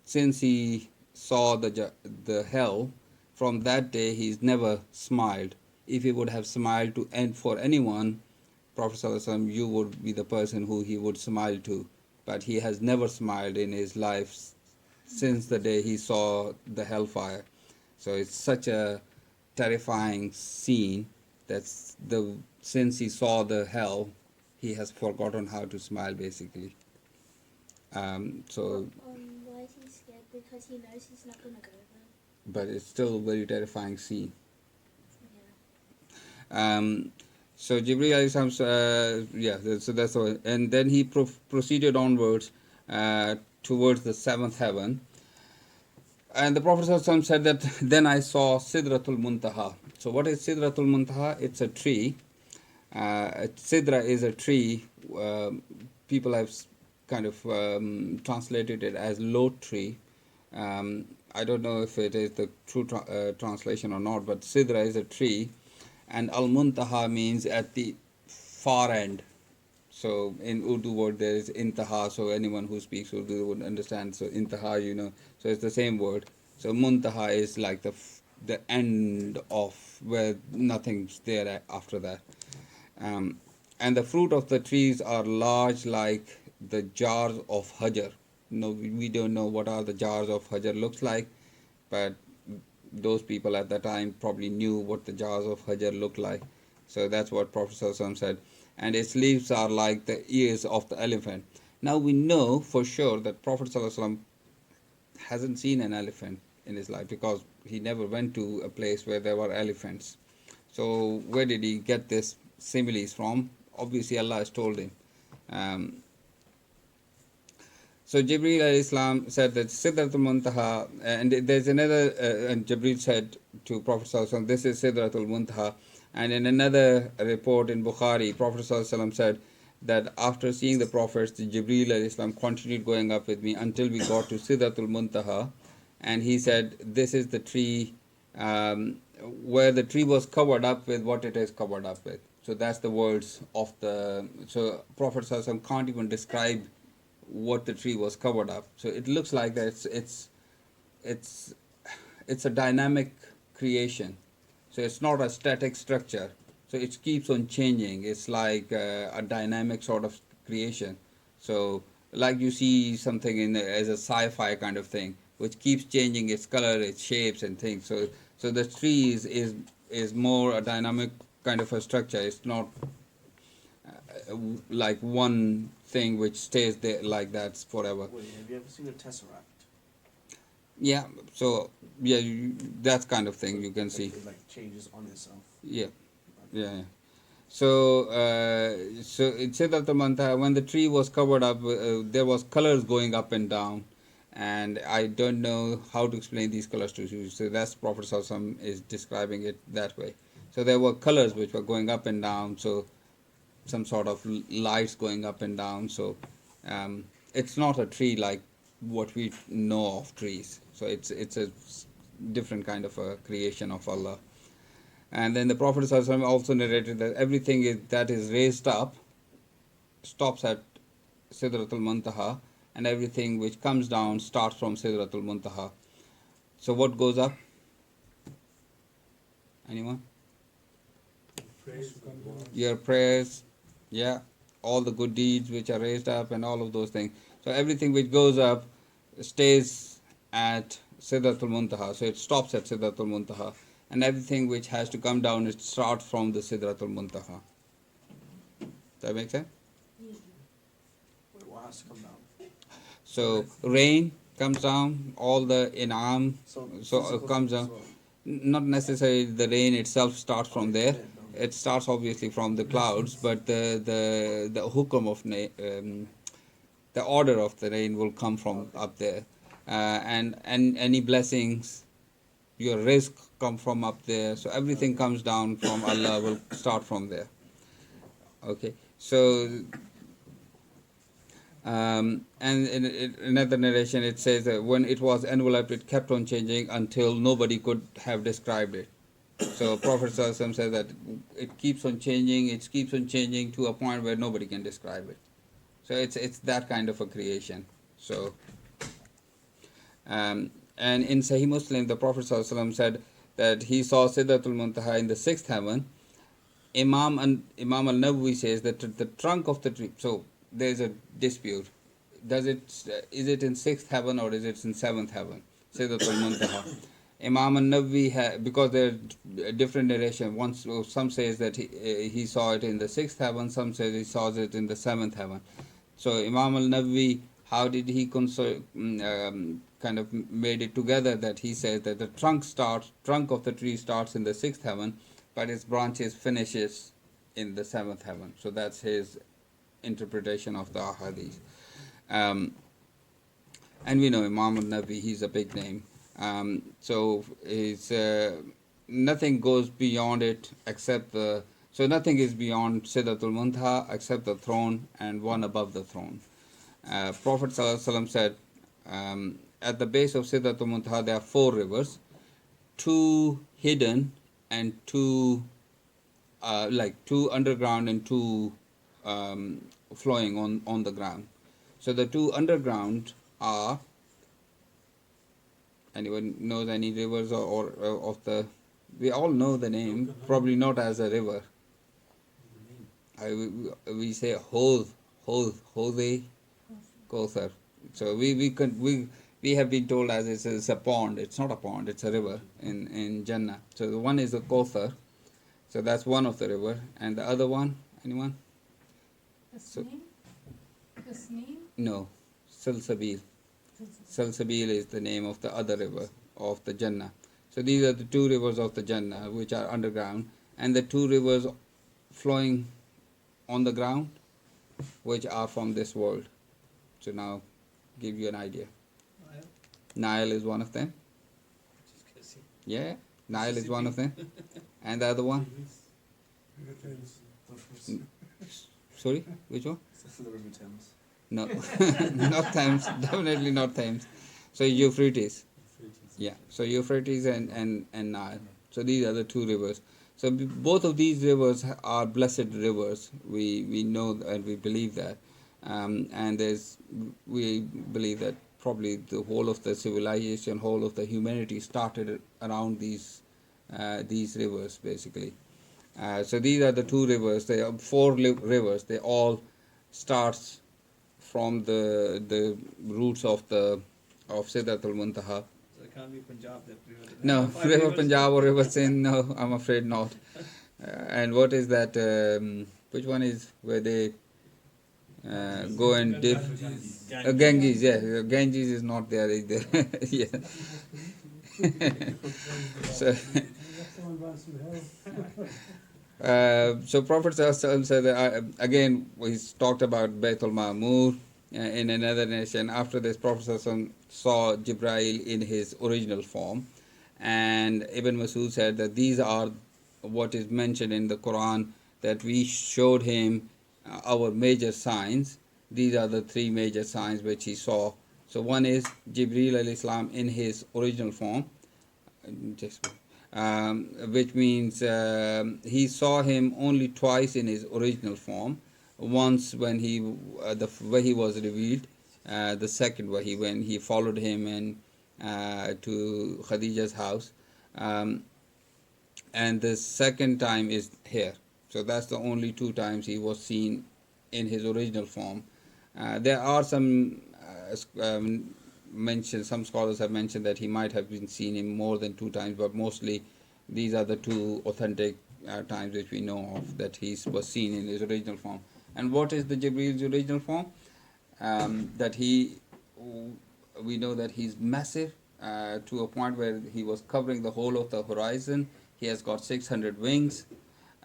since he saw the hell, from that day he's never smiled. If he would have smiled for anyone, Prophet sallallahu alaihi wasallam, you would be the person who he would smile to. But he has never smiled in his life since the day he saw the hellfire. So it's such a terrifying scene that since he saw the hell, he has forgotten how to smile, basically. Why is he scared? Because he knows he's not gonna go there. But it's still a very terrifying scene. Yeah. So Jibreel alayhi salam, so that's all. And then he proceeded onwards towards the seventh heaven. And the Prophet sallallahu alaihi wasallam said that then I saw Sidratul Muntaha. So what is Sidratul Muntaha? It's a tree. Sidra is a tree. People have kind of translated it as lote tree. I don't know if it is the true translation or not, but Sidra is a tree. And Al-Muntaha means at the far end. So in Urdu word there is Intaha, so anyone who speaks Urdu would understand. So Intaha, so it's the same word. So Muntaha is like the end of where nothing's there after that. And the fruit of the trees are large like the jars of Hajar. No, we don't know what are the jars of Hajar looks like, but those people at that time probably knew what the jars of Hajar looked like. So that's what Prophet ﷺ said. And its leaves are like the ears of the elephant. Now we know for sure that Prophet ﷺ hasn't seen an elephant in his life because he never went to a place where there were elephants. So where did he get this similes from? Obviously Allah has told him. Um, so Jibreel alayhi salam said that Sidratul Muntaha, and there's another, and Jibreel said to Prophet sallallahu alaihi wasallam, this is Sidratul Muntaha. And in another report in Bukhari, Prophet sallallahu alaihi wasallam said that after seeing the prophets, Jibreel alayhi salam continued going up with me until we got to Sidratul Muntaha, and he said, this is the tree where the tree was covered up with what it is covered up with. So that's the words of the. So Prophet sallallahu alaihi wasallam can't even describe what the tree was covered up. So it looks like that it's a dynamic creation. So it's not a static structure. So it keeps on changing. It's like a dynamic sort of creation. So like you see something in as a sci-fi kind of thing, which keeps changing its color, its shapes and things. So the tree is more a dynamic kind of a structure. It's not like one thing which stays there like that forever. Wait, have you ever seen a tesseract? Yeah, so yeah, that kind of thing you can see. It like changes on itself. Yeah, yeah. So it said that the Manta, when the tree was covered up, there was colors going up and down, and I don't know how to explain these colors to you. So that's Prophet Sallallahu Alaihi Wasallam is describing it that way. So there were colors which were going up and down. So some sort of lights going up and down. So it's not a tree like what we know of trees. So it's a different kind of a creation of Allah. And then the Prophet ﷺ also narrated that everything that is raised up stops at Sidratul Muntaha, and everything which comes down starts from Sidratul Muntaha. So what goes up? Anyone? Your prayers, yeah, all the good deeds which are raised up and all of those things. So everything which goes up stays at Sidratul Muntaha. So it stops at Sidratul Muntaha. And everything which has to come down, it starts from the Sidratul Muntaha. Does that make sense? Wait, what has to come down? So rain comes down, all the in'am, so it comes down. Not necessarily the rain itself starts from there. It starts obviously from the clouds, but the hukum of the order of the rain will come from up there, and any blessings, your rizq come from up there. So everything comes down from Allah will start from there. Okay, so and in another narration it says that when it was enveloped, it kept on changing until nobody could have described it. So Prophet ﷺ says that it keeps on changing to a point where nobody can describe it. So it's that kind of a creation. So and in Sahih Muslim, the Prophet ﷺ said that he saw Sidratul Muntaha in the sixth heaven. Imam al-Nawawi says that the trunk of the tree. So there's a dispute. Is it in sixth heaven or is it in seventh heaven? Sidratul Muntaha. Imam al-Nawawi, because there are different narrations. Some says that he saw it in the sixth heaven. Some says he saw it in the seventh heaven. So Imam al-Nawawi, how did he kind of made it together that he says that the trunk of the tree starts in the sixth heaven, but its branches finishes in the seventh heaven. So that's his interpretation of the ahadith. And we know Imam al-Nawawi, he's a big name. So it's nothing goes beyond it except so nothing is beyond Sidratul Muntaha except the throne and one above the throne. Prophet ﷺ said, at the base of Sidratul Muntaha there are 4 rivers, 2 hidden and 2 2 underground and 2 flowing on the ground. So the 2 underground are, anyone knows any rivers or of the, we all know the name, probably not as a river. We say Hod, Kauthar. So we we have been told as it's a pond. It's not a pond, it's a river in Jannah. So the one is the Kauthar, so that's one of the river, and the other one, anyone? So- Tasneem? Tasneem? No, Salsabil. Salsabil is the name of the other river of the Jannah. So these are the two rivers of the Jannah which are underground, and the two rivers flowing on the ground which are from this world. So now give you an idea. Nile is one of them. Just guessing. Yeah, Nile is one of them. And the other one? Sorry, which one? The River Thames. No, not Thames, definitely not Thames. So Euphrates. Yeah, so Euphrates and Nile. So these are the two rivers. So both of these rivers are blessed rivers. We know and we believe that. And we believe that probably the whole of the civilization, whole of the humanity started around these rivers basically. So these are the two rivers. They are four rivers. They all starts from the roots of Sidratul Muntaha. So it can't be Punjab that river. No, Five River rivers. Punjab or River Sindh. No, I'm afraid not. And what is that? Which one is where they go and dip? Ganges. Yeah, Ganges is not there either. Yeah. So. So Prophet ﷺ said that, again he's talked about Baitul Ma'mur in another nation. After this, Prophet ﷺ saw Jibreel in his original form, and Ibn Masud said that these are what is mentioned in the Quran, that we showed him our major signs. These are the three major signs which he saw. So one is Jibreel alayhi salam in his original form, which means he saw him only twice in his original form. Once when he was revealed, the second when he followed him to Khadija's house, and the second time is here. So that's the only two times he was seen in his original form. There are some some scholars have mentioned that he might have been seen in more than two times, but mostly these are the two authentic times which we know of that he was seen in his original form. And what is the Jibreel's original form? We know that he's massive to a point where he was covering the whole of the horizon. He has got 600 wings,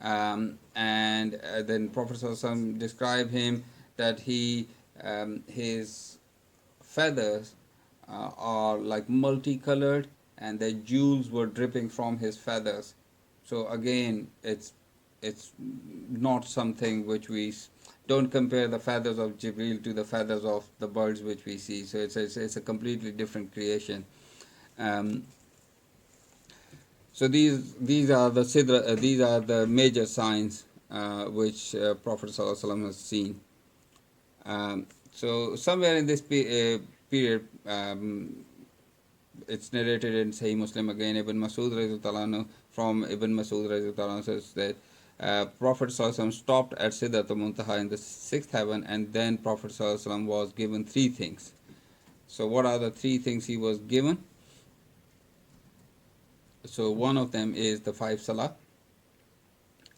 and then Prophet ﷺ described him that his feathers are like multicolored, and the jewels were dripping from his feathers. So again, it's not something which we don't compare the feathers of Jibreel to the feathers of the birds which we see. So it's a completely different creation. So these are the sidra, these are the major signs which Prophet ﷺ has seen. So somewhere in this period, it's narrated in Sahih Muslim again. Ibn Masud radhiyallahu anhu, from Ibn Masud radhiyallahu anhu, says that Prophet ﷺ stopped at Sidratul Muntaha in the sixth heaven, and then Prophet ﷺ was given three things. So what are the three things he was given? So one of them is the 5 salah,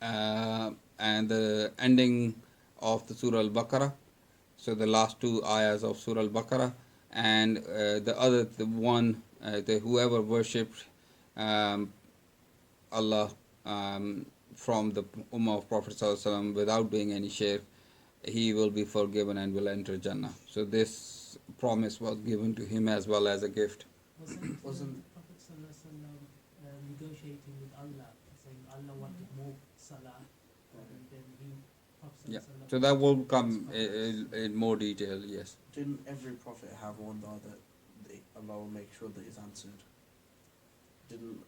and the ending of the Surah Al-Baqarah. So the last two ayahs of Surah Al-Baqarah, and whoever worshipped Allah from the Ummah of Prophet ﷺ without doing any shirk, he will be forgiven and will enter Jannah. So this promise was given to him as well as a gift. Wasn't Prophet negotiating with Allah, saying Allah wanted more salah, and then Yeah. So that will come in more detail. Yes. Didn't every prophet have one dua that Allah will make sure that is answered? Didn't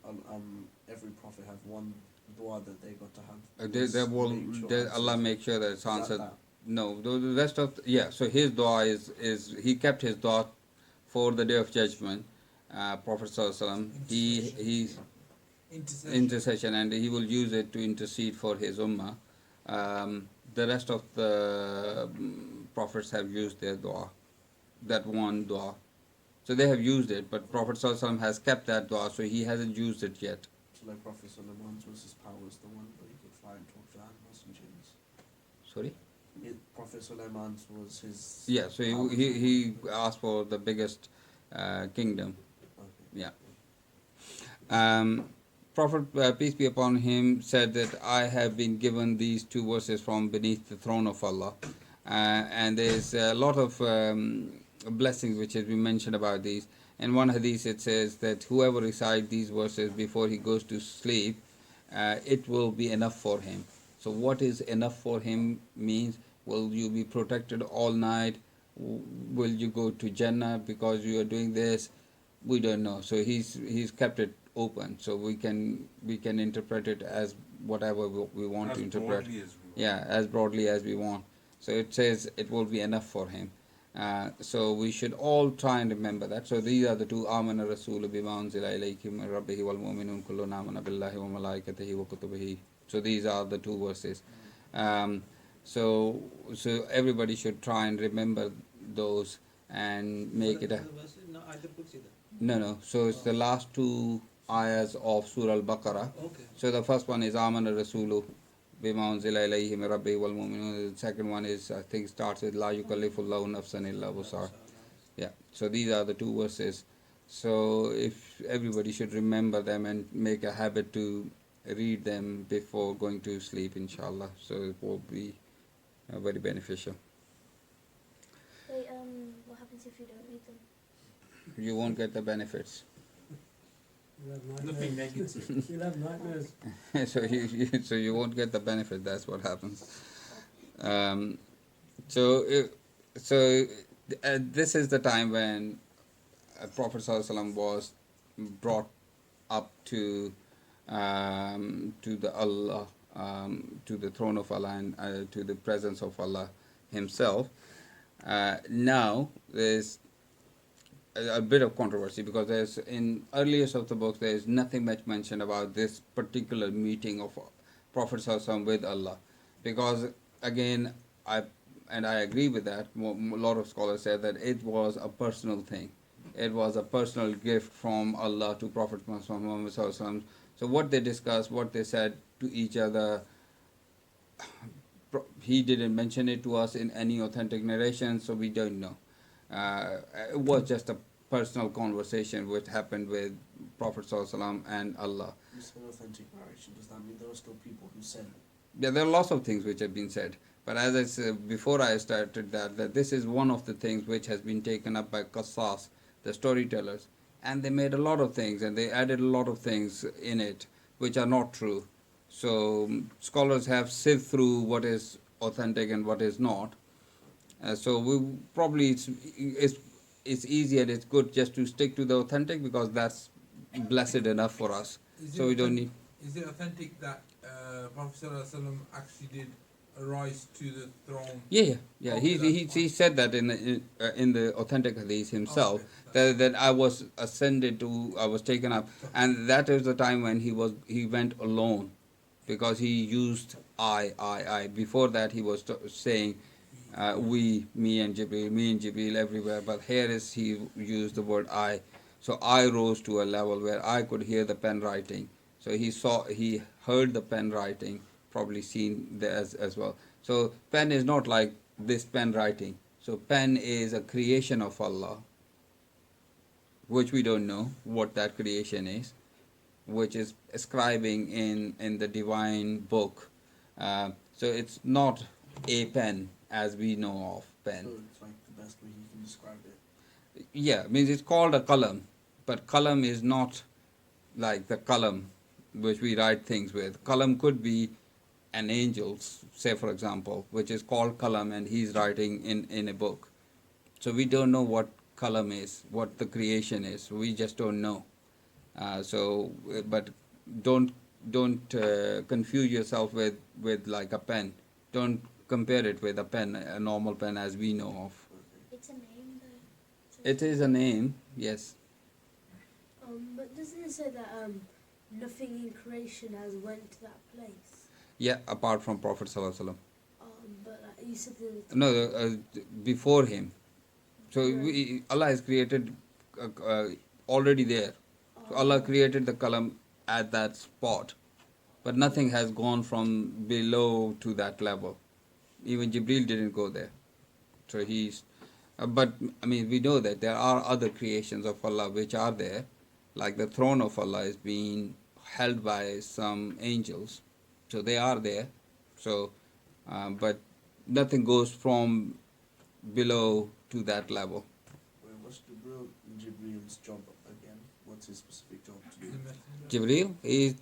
every prophet have one dua that they got to have? Allah make sure that it's answered. That? No, the rest of so his dua is he kept his dua for the day of judgment. Prophet ﷺ, he's intercession, and he will use it to intercede for his ummah. The rest of the prophets have used their dua, that one dua. So they have used it, but Prophet ﷺ has kept that dua, so he hasn't used it yet. So like Prophet Solomon's was his powers, the one where he could fly and talk to animals and jinns. Sorry? Prophet Solomon's was his. Yeah, so powers, he asked for the biggest kingdom. Okay. Yeah. Prophet, peace be upon him, said that I have been given these two verses from beneath the throne of Allah. And there's a lot of blessings which has been mentioned about these. In one hadith it says that whoever recites these verses before he goes to sleep, it will be enough for him. So what is enough for him means, will you be protected all night? Will you go to Jannah because you are doing this? We don't know. So he's kept it open, so we can interpret it as whatever we want to interpret. Yeah, as broadly as we want. So it says it will be enough for him. So we should all try and remember that. So these are the two, amana rasulu bima unzila ilayhi min rabbihi wal mu'minun kullun amana billahi wa malaikatihi wa kutubihi. So these are the two verses. So everybody should try and remember those and make it a. No. So it's the last two ayahs of Surah Al-Baqarah. Okay. So the first one is Amana Rasulu bima unzila ilayhi min rabbihi wal mu'minun. The second one is, I think, starts with La yukallifullahu nafsan illa wus'aha. Yeah. So these are the two verses. So if everybody should remember them and make a habit to read them before going to sleep, inshallah. So it will be very beneficial. Wait, what happens if you don't read them? You won't get the benefits. You'll have Nothing nightmares. negative. You'll have nightmares. So you won't get the benefit. That's what happens. This is the time when Prophet ﷺ was brought up to the Allah, to the throne of Allah, and to the presence of Allah Himself. Now there's a bit of controversy, because there's, in earliest of the books, there is nothing much mentioned about this particular meeting of Prophet ﷺ with Allah, because again, I agree with that. A lot of scholars say that it was a personal thing. It was a personal gift from Allah to Prophet Muhammad ﷺ. So what they discussed, what they said to each other, he didn't mention it to us in any authentic narration, so we don't know. It was just a personal conversation which happened with Prophet ﷺ and Allah. You said authentic narration. Does that mean there were still people who said? Yeah, there are lots of things which have been said. But as I said before I started that this is one of the things which has been taken up by Qassas, the storytellers. And they made a lot of things, and they added a lot of things in it which are not true. So scholars have sieved through what is authentic and what is not. So we probably it's easy and it's good just to stick to the authentic, because that's blessed enough for us. So we don't need. Is it authentic that Prophet ﷺ actually did arise to the throne? Yeah. Okay, He said that in the authentic hadith himself, that I was I was taken up, and that is the time when he went alone, because he used I. Before that he was saying me and Jibreel everywhere, but here is he used the word I. So I rose to a level where I could hear the pen writing. So he heard the pen writing, probably seen as well. So pen is not like this pen writing. So pen is a creation of Allah, which we don't know what that creation is, which is scribing in the divine book. So it's not a pen as we know of pen. So it's like the best way you can describe it. Yeah, means it's called a qalam, but qalam is not like the qalam which we write things with. Qalam could be an angel, say for example, which is called qalam, and he's writing in a book. So we don't know what qalam is, what the creation is. We just don't know. But don't confuse yourself with like a pen. Don't compare it with a pen, a normal pen as we know of. It's a name though. It is a name, yes. But doesn't it say that nothing in creation has went to that place? Yeah, apart from Prophet Sallallahu Alaihi Wasallam. But you said that. No, before him. So Allah has created already there. So Allah Oh. created the kalam at that spot, but nothing has gone from below to that level. Even Jibril didn't go there. So but I mean, we know that there are other creations of Allah which are there, like the throne of Allah is being held by some angels, so they are there. So, but nothing goes from below to that level. What's Jibril's job again? What's his specific job to do? The messenger. Jibril, he's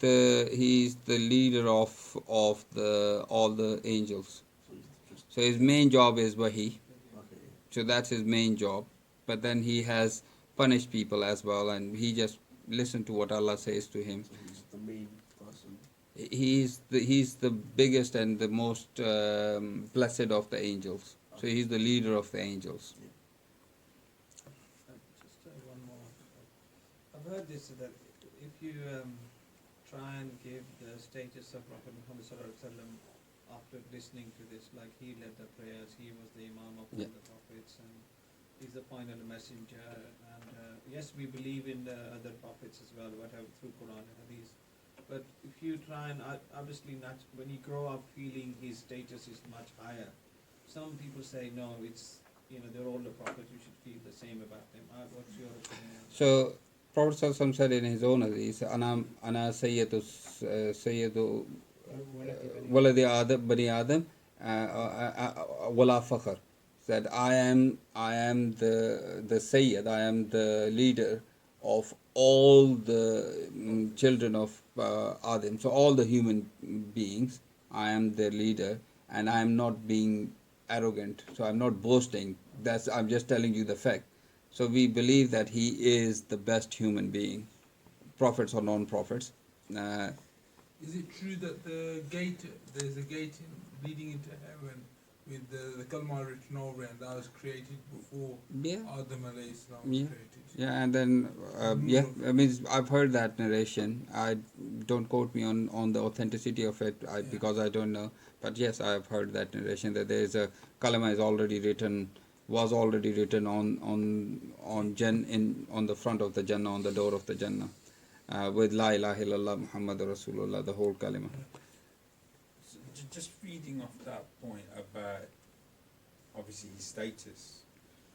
the leader of the all the angels. So he's just So his main job is wahi. okay. So that's his main job. But then he has punished people as well, and he just listen to what Allah says to him. So he's the main person. He's the biggest and the most blessed of the angels. So he's the leader of the angels. Just one more. I've heard this that if you try and give the status of Prophet Muhammad Sallallahu Alaihi Wasallam after listening to this, like he led the prayers, he was the Imam of all Yeah. the prophets, and he's the final messenger. And yes, we believe in the other prophets as well, whatever through Quran and Hadith. But if you try and obviously not when you grow up feeling his status is much higher, some people say no, it's they're all the prophets. You should feel the same about them. What's your opinion? So Prophet Sallallahu said in his own hadith, Ana Sayyidu Waladi Adam Bani Adam Wala Fakhr. Said I am the Sayyid, I am the leader of all the children of Adam. So all the human beings, I am their leader, and I am not being arrogant. So I'm not boasting. I'm just telling you the fact. So we believe that he is the best human being, prophets or non-prophets. Is it true that there's a gate leading into heaven with the kalma written over it, and that was created before Yeah. Adam alayhi salam Yeah. was created? Yeah, and then I mean, I've heard that narration. I don't quote me on the authenticity of it because I don't know. But yes, I have heard that narration that there is a kalama was already written on the front of the Jannah, on the door of the Jannah, with La ilaha illallah Muhammadur Rasulullah, the whole kalima. So just feeding off that point about obviously his status,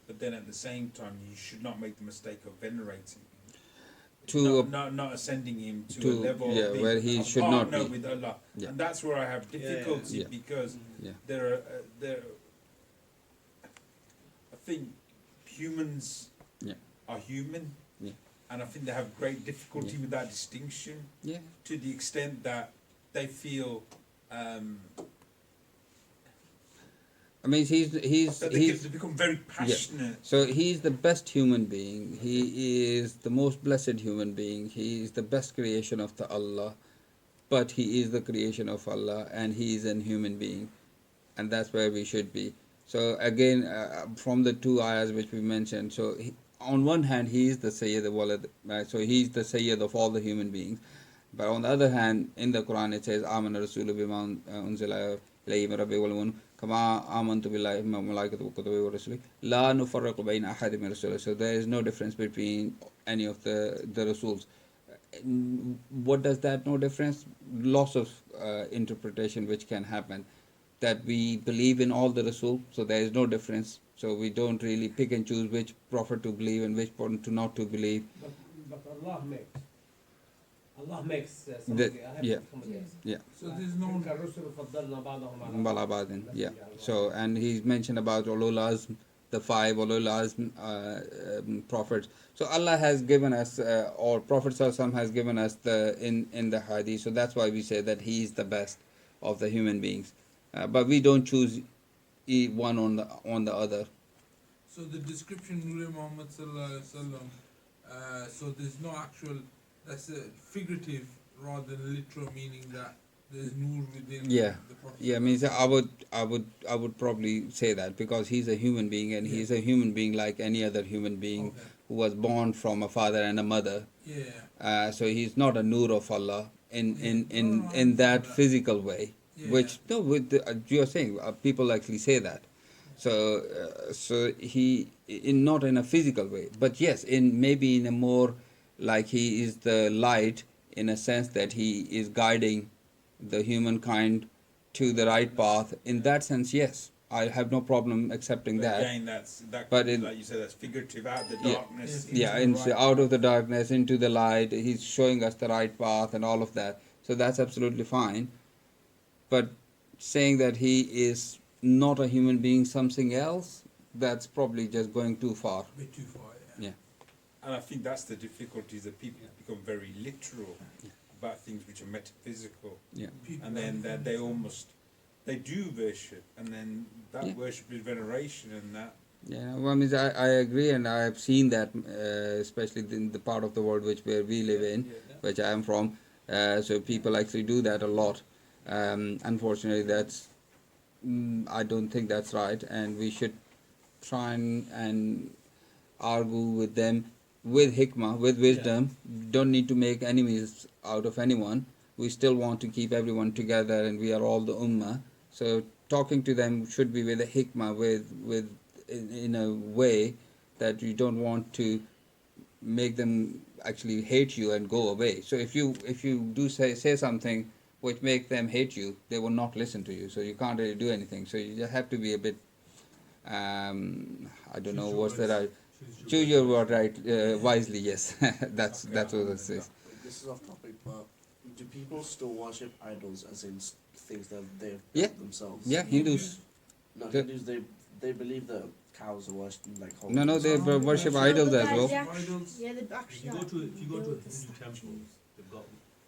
but then at the same time you should not make the mistake of venerating him, not ascending him to a level of being where he a should not partner be. with Allah, Yeah. and that's where I have difficulty Yeah. because Yeah. there I think humans Yeah. are human, Yeah. and I think they have great difficulty Yeah. with that distinction Yeah. to the extent that they feel I mean, that they become very passionate. So he's the best human being. He is the most blessed human being. He is the best creation of the Allah, but he is the creation of Allah, and he is a human being, and that's where we should be. So again, from the two ayahs which we mentioned, so on one hand he is the Sayyid of Walad, so he's the Sayyid of all the human beings, but on the other hand, in the Quran it says, "Amana Rasulu bima unzila ilayhi min rabbi wal mu'minun kama amantu billahi wa malaikatihi wa kutubihi wa rusulihi la nufarriqu bayna ahadin min rusulihi." So there is no difference between any of the Rasuls. What does that no difference? Loss of interpretation which can happen. That we believe in all the Rasul, so there is no difference. So we don't really pick and choose which prophet to believe and which prophet to not to believe. But Allah makes somebody, I have yeah. somebody else. Yeah. So there's no تلك الرسل فضلنا بعضهم على بعض. Balabadin, yeah. Messenger of So, Allah. and he's mentioned about ulul azm, the five ulul azm prophets. So Allah has given us, or Prophet Sallallahu has given us in the hadith. So that's why we say that he is the best of the human beings. But we don't choose one on the other. So the description Nur Muhammad sallallahu alaihi wasallam, so there's no actual, that's a figurative rather than literal, meaning that there's nur within Yeah. the Prophet. Yeah, I mean, I would probably say that because he's a human being and he's a human being like any other human being who was born from a father and a mother. Yeah. So he's not a nur of Allah in that physical way. Yeah. Which no, with you're saying people actually say that. So he not in a physical way, but yes, in maybe in a more like he is the light in a sense that he is guiding the humankind to the right path. In that sense, yes, I have no problem accepting But that. again, that But could be, in like you said, that's figurative, out of the yeah, darkness yeah, into the right out of path. the darkness into the light, he's showing us the right path and all of that. So that's absolutely fine. But saying that he is not a human being, something else, that's probably just going too far. A bit too far, yeah. Yeah. And I think that's the difficulty, is that people become very literal about things which are metaphysical. Yeah. People And then are- they almost, they do worship, and then that Yeah. worship is veneration, and that. Yeah, well, I mean, I agree, and I have seen that, especially in the part of the world where we live in, which I am from. So people actually do that a lot. Unfortunately, I don't think that's right, and we should try and argue with them with hikmah, with wisdom. Don't need to make enemies out of anyone. We still want to keep everyone together, and we are all the ummah. So talking to them should be with a hikmah, with in a way that you don't want to make them actually hate you and go away. So if you do say something which make them hate you, they will not listen to you. So you can't really do anything. So you just have to be a bit I don't know what's the right. Choose your word right wisely. Yes, that's what it says. This is off topic, but do people still worship idols, as in things that they've Yeah. built themselves? Yeah, Hindus. No, The- Hindus, they believe that cows are worshipped like whole. No, they worship idols as well. Idols. Yeah, they If actually. you go to build the Hindu statues. temples, they've got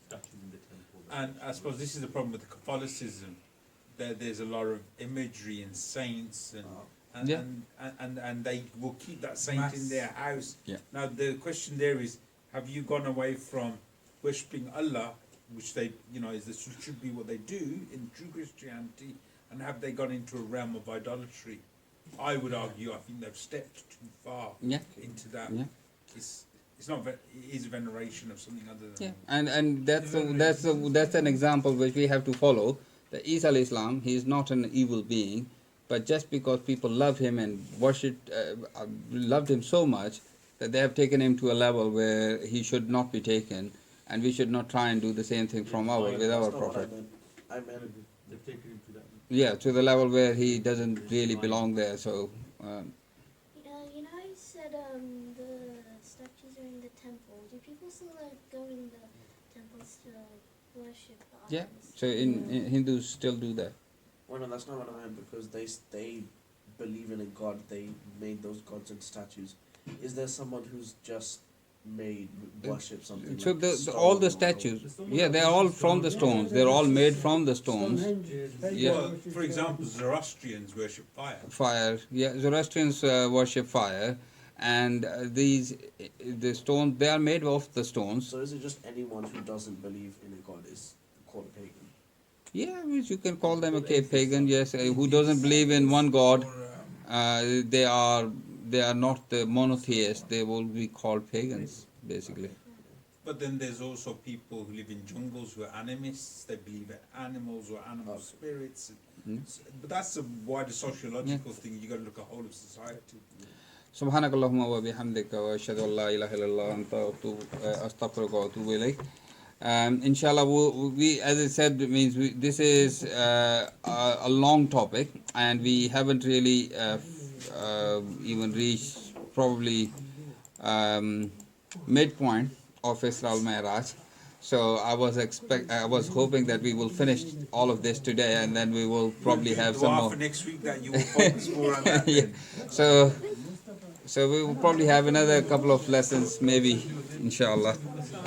statues in the temple. And I suppose this is the problem with Catholicism. There's a lot of imagery and saints, and Yeah. and they will keep that saint in their house. Yeah. Now the question there is, have you gone away from worshipping Allah, which they, is this should be what they do in true Christianity, and have they gone into a realm of idolatry? I would argue, I think they've stepped too far Yeah. into that. Yeah. It's not. It is veneration of something other than. Yeah, and that's an example which we have to follow. The Isa al Islam, he is not an evil being, but just because people love him and loved him so much that they have taken him to a level where he should not be taken, and we should not try and do the same thing from with That's our not what prophet. I meant They've taken him to that. Yeah, to the level where he doesn't really belong there. So. You said the statues are in the temple. Do people still go in the temples to worship the Yeah, idols? so in Hindus still do that. Well, no, that's not what I meant, because they believe in a god. They made those gods into statues. Is there someone who's just made worship something? So like all the stone or- statues, yeah, they're all from the stones. They're all made from the stones. Yeah. Well, for example, Zoroastrians worship fire. Fire, yeah. Zoroastrians worship fire, and the stones, they are made of the stones. So is it just anyone who doesn't believe in a god is called a pagan? Yeah, which you can call them a pagan. Yes, who doesn't believe in one god. Or, They are not the monotheists. They will be called pagans, basically. But then there's also people who live in jungles who are animists. They believe in animals or animal spirits. But that's a wider sociological thing. You got to look at the whole of society. سبحانك اللهم وبحمدك وأشهد أن لا إله إلا الله أنت أستغفرك وأتوب إليك. Inshallah, we, as I said, means this is a long topic, and we haven't really even reached probably midpoint of Isra and Ma'Iraj. So I was hoping that we will finish all of this today, and then we will probably have some Dua more. for next week that you will focus more on that. Yeah. Then. So we will probably have another couple of lessons, maybe, inshallah.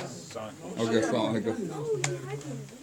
Sorry. Okay, assalamu alaikum.